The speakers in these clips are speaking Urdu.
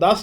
10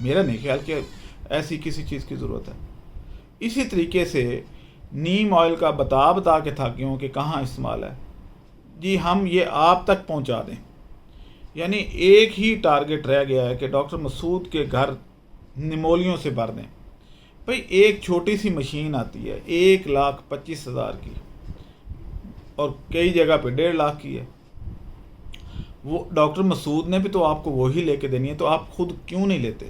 میرا نہیں خیال کہ ایسی کسی چیز کی ضرورت ہے۔ اسی طریقے سے نیم آئل کا بتا کے تھک گیا ہوں کہ کہاں استعمال ہے، جی ہم یہ آپ تک پہنچا دیں۔ یعنی ایک ہی ٹارگٹ رہ گیا ہے کہ ڈاکٹر مسعود کے گھر نمولیوں سے بھر دیں۔ بھئی ایک چھوٹی سی مشین آتی ہے 1,25,000 کی، اور کئی جگہ پہ 1.5 لاکھ کی ہے۔ وہ ڈاکٹر مسعود نے بھی تو آپ کو وہی لے کے دینی ہے، تو آپ خود کیوں نہیں لیتے؟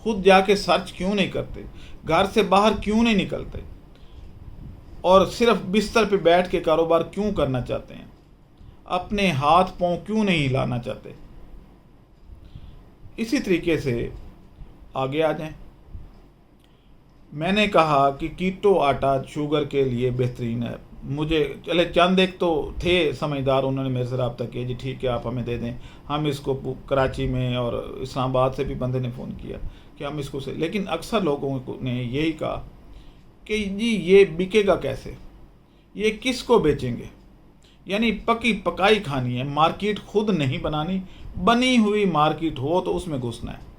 خود جا کے سرچ کیوں نہیں کرتے؟ گھر سے باہر کیوں نہیں نکلتے؟ اور صرف بستر پہ بیٹھ کے کاروبار کیوں کرنا چاہتے ہیں؟ اپنے ہاتھ پاؤں کیوں نہیں ہلانا چاہتے؟ اسی طریقے سے آگے آ جائیں۔ میں نے کہا کہ کیٹو آٹا شوگر کے لیے بہترین ہے۔ مجھے چلے چند ایک تو تھے سمجھدار، انہوں نے میرے سے رابطہ کیا، جی ٹھیک ہے آپ ہمیں دے دیں، ہم اس کو کراچی میں اور اسلام آباد سے بھی بندے نے فون کیا کہ ہم اس کو سے، لیکن اکثر لوگوں نے یہی کہا کہ جی یہ بکے گا کیسے، یہ کس کو بیچیں گے؟ یعنی پکی پکائی کھانی ہے، مارکیٹ خود نہیں بنانی، بنی ہوئی مارکیٹ ہو تو اس میں گھسنا ہے۔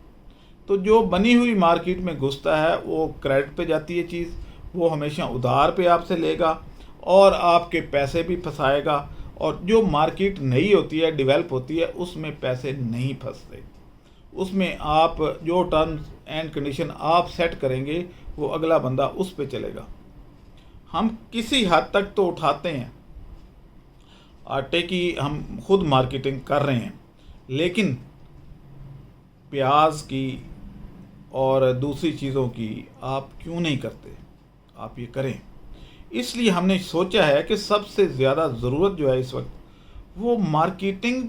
تو جو بنی ہوئی مارکیٹ میں گھستا ہے وہ کریڈٹ پہ جاتی ہے چیز، وہ ہمیشہ ادھار پہ آپ سے لے گا اور آپ کے پیسے بھی پھنسائے گا، اور جو مارکیٹ نئی ہوتی ہے، ڈیولپ ہوتی ہے، اس میں پیسے نہیں پھنستے، اس میں آپ جو ٹرمز اینڈ کنڈیشن آپ سیٹ کریں گے وہ اگلا بندہ اس پہ چلے گا۔ ہم کسی حد تک تو اٹھاتے ہیں، آٹے کی ہم خود مارکیٹنگ کر رہے ہیں، لیکن پیاز کی اور دوسری چیزوں کی آپ کیوں نہیں کرتے؟ آپ یہ کریں۔ اس لیے ہم نے سوچا ہے کہ سب سے زیادہ ضرورت جو ہے اس وقت وہ مارکیٹنگ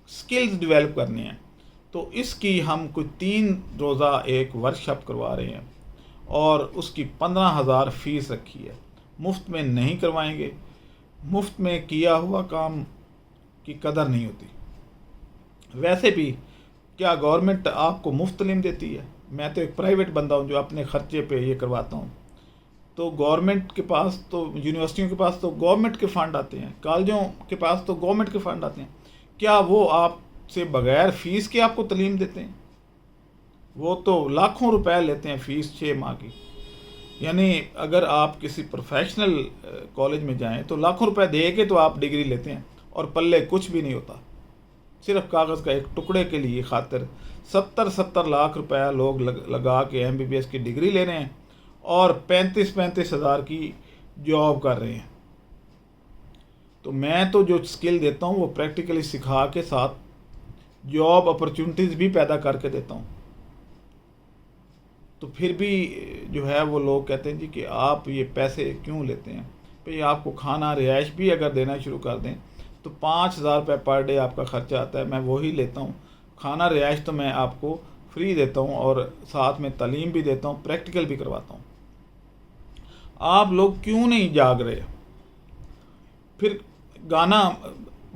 سکلز ڈیولپ کرنے ہیں۔ تو اس کی ہم کوئی 3 روزہ ایک ورکشاپ کروا رہے ہیں، اور اس کی 15,000 فیس رکھی ہے۔ مفت میں نہیں کروائیں گے، مفت میں کیا ہوا کام کی قدر نہیں ہوتی۔ ویسے بھی کیا گورنمنٹ آپ کو مفت تعلیم دیتی ہے؟ میں تو ایک پرائیویٹ بندہ ہوں جو اپنے خرچے پہ یہ کرواتا ہوں۔ تو گورنمنٹ کے پاس تو، یونیورسٹیوں کے پاس تو گورنمنٹ کے فنڈ آتے ہیں، کالجوں کے پاس تو گورنمنٹ کے فنڈ آتے ہیں۔ کیا وہ آپ سے بغیر فیس کے آپ کو تعلیم دیتے ہیں؟ وہ تو لاکھوں روپے لیتے ہیں فیس 6 ماہ کی۔ یعنی اگر آپ کسی پروفیشنل کالج میں جائیں تو لاکھوں روپے دے کے تو آپ ڈگری لیتے ہیں، اور پلے کچھ بھی نہیں ہوتا، صرف کاغذ کا ایک ٹکڑے کے لیے خاطر 70 لاکھ روپے لوگ لگا کے MBBS کی ڈگری لے رہے ہیں، اور 35 ہزار کی جاب کر رہے ہیں۔ تو میں تو جو سکل دیتا ہوں وہ پریکٹیکلی سکھا کے ساتھ جاب اپرچونٹیز بھی پیدا کر کے دیتا ہوں۔ تو پھر بھی جو ہے وہ لوگ کہتے ہیں جی کہ آپ یہ پیسے کیوں لیتے ہیں؟ بھئی آپ کو کھانا رہائش بھی اگر دینا شروع کر دیں تو 5,000 روپے پر ڈے آپ کا خرچہ آتا ہے، میں وہی لیتا ہوں۔ کھانا رہائش تو میں آپ کو فری دیتا ہوں، اور ساتھ میں تعلیم بھی دیتا ہوں، پریکٹیکل بھی کرواتا ہوں۔ آپ لوگ کیوں نہیں جاگ رہے؟ پھر گانا،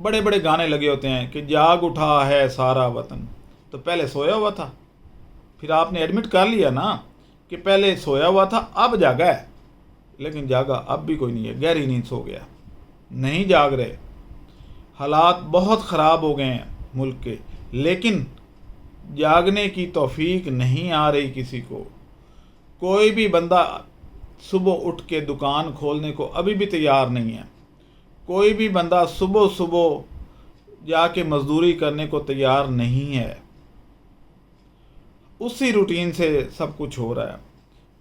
بڑے بڑے گانے لگے ہوتے ہیں کہ جاگ اٹھا ہے سارا وطن، تو پہلے سویا ہوا تھا۔ پھر آپ نے ایڈمٹ کر لیا نا کہ پہلے سویا ہوا تھا، اب جاگا ہے، لیکن جاگا اب بھی کوئی نہیں ہے، گہری نیند سو گیا، نہیں جاگ رہے۔ حالات بہت خراب ہو گئے ہیں ملک کے، لیکن جاگنے کی توفیق نہیں آ رہی کسی کو۔ کوئی بھی بندہ صبح اٹھ کے دکان کھولنے کو ابھی بھی تیار نہیں ہے، کوئی بھی بندہ صبح جا کے مزدوری کرنے کو تیار نہیں ہے۔ اسی روٹین سے سب کچھ ہو رہا ہے۔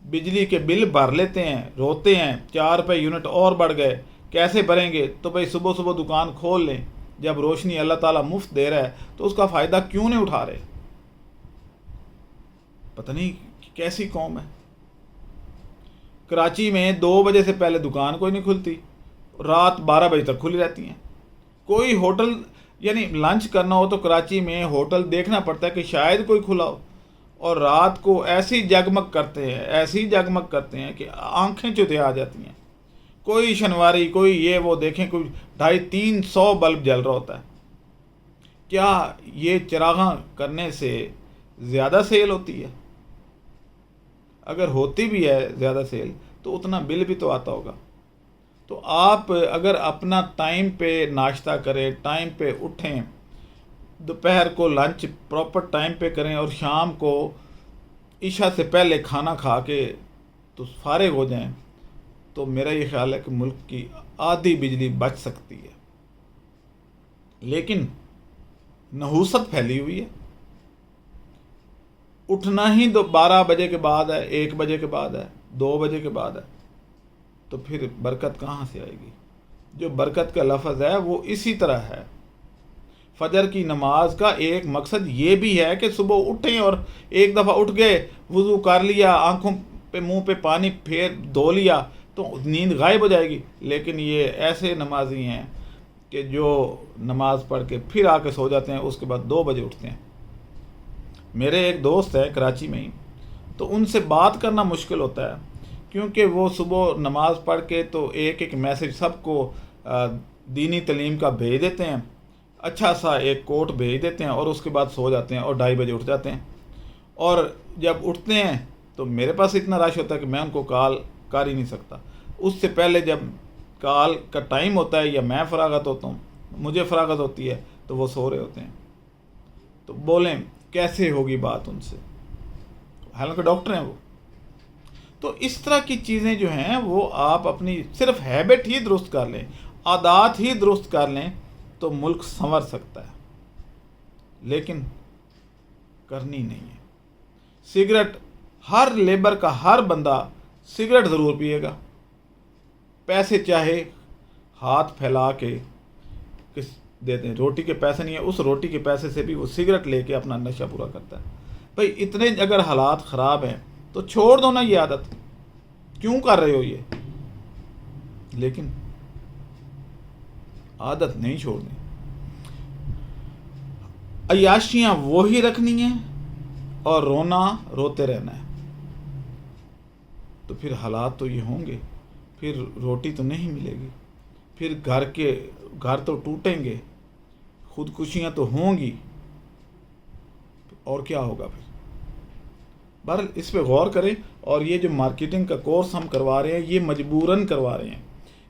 بجلی کے بل بھر لیتے ہیں، روتے ہیں 4 روپے یونٹ اور بڑھ گئے، کیسے بھریں گے؟ تو بھائی صبح دکان کھول لیں، جب روشنی اللہ تعالیٰ مفت دے رہا ہے تو اس کا فائدہ کیوں نہیں اٹھا رہے؟ پتہ نہیں کیسی قوم ہے۔ کراچی میں 2 بجے سے پہلے دکان کوئی نہیں کھلتی، رات 12 بجے تک کھلی رہتی ہیں۔ کوئی ہوٹل، یعنی لنچ کرنا ہو تو کراچی میں ہوٹل دیکھنا پڑتا ہے کہ شاید کوئی کھلا ہو، اور رات کو ایسی جگمگ کرتے ہیں کہ آنکھیں چوتھے آ جاتی ہیں۔ کوئی شنواری، کوئی یہ وہ، دیکھیں کوئی 250-300 بلب جل رہا ہوتا ہے۔ کیا یہ چراغاں کرنے سے زیادہ سیل ہوتی ہے؟ اگر ہوتی بھی ہے زیادہ سیل تو اتنا بل بھی تو آتا ہوگا۔ تو آپ اگر اپنا ٹائم پہ ناشتہ کریں، ٹائم پہ اٹھیں، دوپہر کو لنچ پراپر ٹائم پہ کریں، اور شام کو عشاء سے پہلے کھانا کھا کے تو فارغ ہو جائیں تو میرا یہ خیال ہے کہ ملک کی آدھی بجلی بچ سکتی ہے. لیکن نحوست پھیلی ہوئی ہے. اٹھنا ہی 12 بجے کے بعد ہے، 1 بجے کے بعد ہے، 2 بجے کے بعد ہے، تو پھر برکت کہاں سے آئے گی؟ جو برکت کا لفظ ہے وہ اسی طرح ہے. فجر کی نماز کا ایک مقصد یہ بھی ہے کہ صبح اٹھیں اور ایک دفعہ اٹھ گئے، وضو کر لیا، آنکھوں پہ منہ پہ پانی پھیر دھو لیا تو نیند غائب ہو جائے گی. لیکن یہ ایسے نمازی ہیں کہ جو نماز پڑھ کے پھر آ کے سو جاتے ہیں، اس کے بعد 2 بجے اٹھتے ہیں. میرے ایک دوست ہے کراچی میں ہی، تو ان سے بات کرنا مشکل ہوتا ہے کیونکہ وہ صبح نماز پڑھ کے تو ایک ایک میسج سب کو دینی تعلیم کا بھیج دیتے ہیں، اچھا سا ایک کوٹ بھیج دیتے ہیں اور اس کے بعد سو جاتے ہیں اور 2:30 بجے اٹھ جاتے ہیں. اور جب اٹھتے ہیں تو میرے پاس اتنا رش ہوتا ہے کہ میں ان کو کال کر ہی نہیں سکتا. اس سے پہلے جب کال کا ٹائم ہوتا ہے یا میں فراغت ہوتا ہوں، مجھے فراغت ہوتی ہے، تو وہ سو رہے ہوتے ہیں. تو بولیں کیسے ہوگی بات ان سے؟ حالانکہ ڈاکٹر ہیں وہ. تو اس طرح کی چیزیں جو ہیں وہ آپ اپنی صرف ہیبٹ ہی درست کر لیں، عادات ہی درست کر لیں تو ملک سنور سکتا ہے. لیکن کرنی نہیں ہے. سگریٹ، ہر لیبر کا ہر بندہ سگریٹ ضرور پیے گا، پیسے چاہے ہاتھ پھیلا کے کس دے دیں. روٹی کے پیسے نہیں ہیں، اس روٹی کے پیسے سے بھی وہ سگریٹ لے کے اپنا نشہ پورا کرتا ہے. بھائی اتنے اگر حالات خراب ہیں تو چھوڑ دو نا یہ عادت، کیوں کر رہے ہو یہ؟ لیکن عادت نہیں چھوڑنی. عیاشیاں وہی رکھنی ہیں اور رونا روتے رہنا ہے. تو پھر حالات تو یہ ہوں گے، پھر روٹی تو نہیں ملے گی، پھر گھر تو ٹوٹیں گے، خودکشیاں تو ہوں گی، اور کیا ہوگا پھر؟ بہرحال اس پہ غور کریں. اور یہ جو مارکیٹنگ کا کورس ہم کروا رہے ہیں یہ مجبوراً کروا رہے ہیں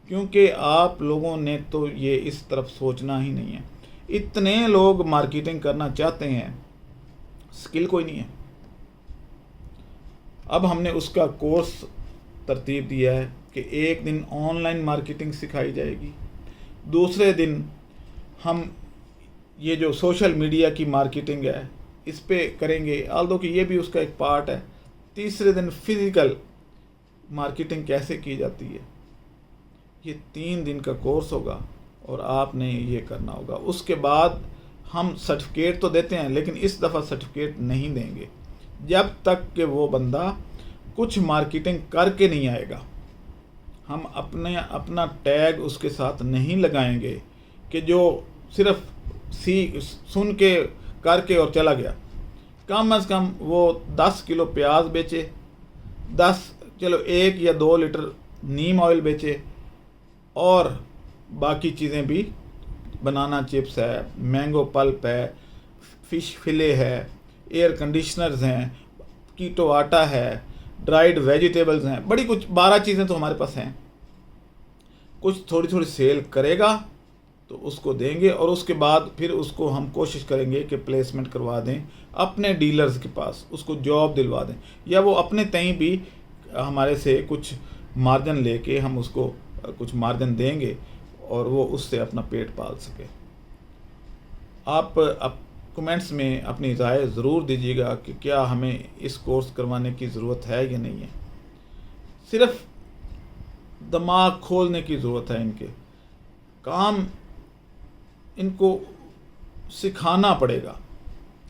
کیونکہ آپ لوگوں نے تو یہ اس طرف سوچنا ہی نہیں ہے. اتنے لوگ مارکیٹنگ کرنا چاہتے ہیں، سکل کوئی نہیں ہے. اب ہم نے اس کا کورس ترتیب دیا ہے کہ ایک دن آن لائن مارکیٹنگ سکھائی جائے گی، دوسرے دن ہم یہ جو سوشل میڈیا کی مارکیٹنگ ہے اس پہ کریں گے، آلدو کہ یہ بھی اس کا ایک پارٹ ہے. تیسرے دن فزیکل مارکیٹنگ کیسے کی جاتی ہے. یہ 3 دن کا کورس ہوگا اور آپ نے یہ کرنا ہوگا. اس کے بعد ہم سرٹیفکیٹ تو دیتے ہیں لیکن اس دفعہ سرٹیفکیٹ نہیں دیں گے جب تک کہ وہ بندہ کچھ مارکیٹنگ کر کے نہیں آئے گا. ہم اپنا ٹیگ اس کے ساتھ نہیں لگائیں گے کہ جو صرف سن کے کر کے اور چلا گیا. کم از کم وہ 10 کلو پیاز بیچے، 1 یا 2 لیٹر نیم آئل بیچے، اور باقی چیزیں بھی، بنانا چپس ہے، مینگو پلپ ہے، فش فلے ہے، ایئر کنڈیشنرز ہیں، کیٹو آٹا ہے، ڈرائیڈ ویجیٹیبلز ہیں، بڑی کچھ 12 چیزیں تو ہمارے پاس ہیں. کچھ تھوڑی تھوڑی سیل کرے گا تو اس کو دیں گے، اور اس کے بعد پھر اس کو ہم کوشش کریں گے کہ پلیسمنٹ کروا دیں اپنے ڈیلرز کے پاس، اس کو جاب دلوا دیں، یا وہ اپنے تئیں بھی ہمارے سے کچھ مارجن لے کے ہم اس کو کچھ مارجن دیں گے اور وہ اس سے اپنا پیٹ پال سکے. آپ کمنٹس میں اپنی رائے ضرور دیجیے گا کہ کیا ہمیں اس کورس کروانے کی ضرورت ہے یا نہیں ہے. صرف دماغ کھولنے کی ضرورت ہے. ان کے کام ان کو سکھانا پڑے گا،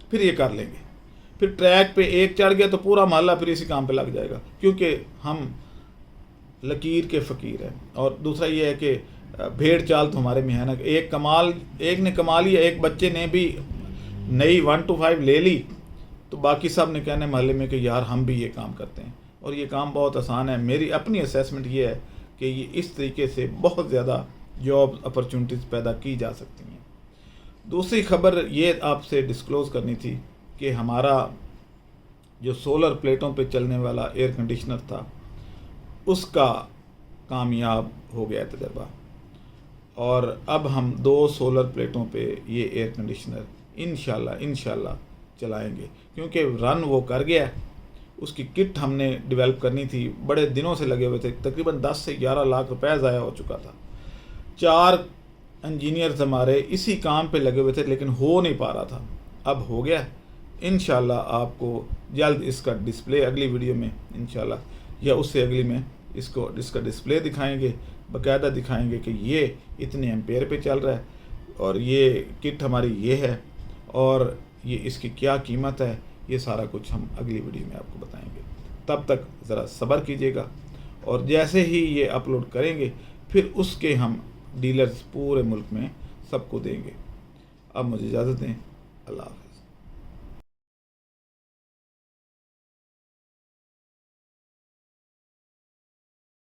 پھر یہ کر لیں گے. پھر ٹریک پہ ایک چڑھ گیا تو پورا محلہ پھر اسی کام پہ لگ جائے گا کیونکہ ہم لکیر کے فقیر ہیں. اور دوسرا یہ ہے کہ بھیڑ چال تو ہمارے میں ہے نا. ایک نے کما لیا، ایک بچے نے بھی نئی 1 to 5 لے لی تو باقی سب نے کہنے محلے میں کہ یار ہم بھی یہ کام کرتے ہیں. اور یہ کام بہت آسان ہے. میری اپنی اسیسمنٹ یہ ہے کہ یہ اس طریقے سے بہت زیادہ جاب اپرچونٹیز پیدا کی جا سکتی ہیں. دوسری خبر یہ آپ سے ڈسکلوز کرنی تھی کہ ہمارا جو سولر پلیٹوں پہ چلنے والا ایئر کنڈیشنر تھا اس کا کامیاب ہو گیا تجربہ، اور اب ہم 2 سولر پلیٹوں پہ یہ ایئر کنڈیشنر انشاءاللہ چلائیں گے کیونکہ رن وہ کر گیا. اس کی کٹ ہم نے ڈیولپ کرنی تھی، بڑے دنوں سے لگے ہوئے تھے، تقریباً 10 سے 11 لاکھ روپے ضائع ہو چکا تھا. 4 انجینئرز ہمارے اسی کام پہ لگے ہوئے تھے لیکن ہو نہیں پا رہا تھا. اب ہو گیا. انشاءاللہ آپ کو جلد اس کا ڈسپلے اگلی ویڈیو میں انشاءاللہ یا اس سے اگلی میں اس کا ڈسپلے دکھائیں گے، باقاعدہ دکھائیں گے کہ یہ اتنے ایمپیئر پہ چل رہا ہے اور یہ کٹ ہماری یہ ہے اور یہ اس کی کیا قیمت ہے. یہ سارا کچھ ہم اگلی ویڈیو میں آپ کو بتائیں گے. تب تک ذرا صبر کیجیے گا، اور جیسے ہی یہ اپلوڈ کریں گے پھر اس کے ہم ڈیلرز پورے ملک میں سب کو دیں گے. اب مجھے اجازت دیں. اللہ حافظ.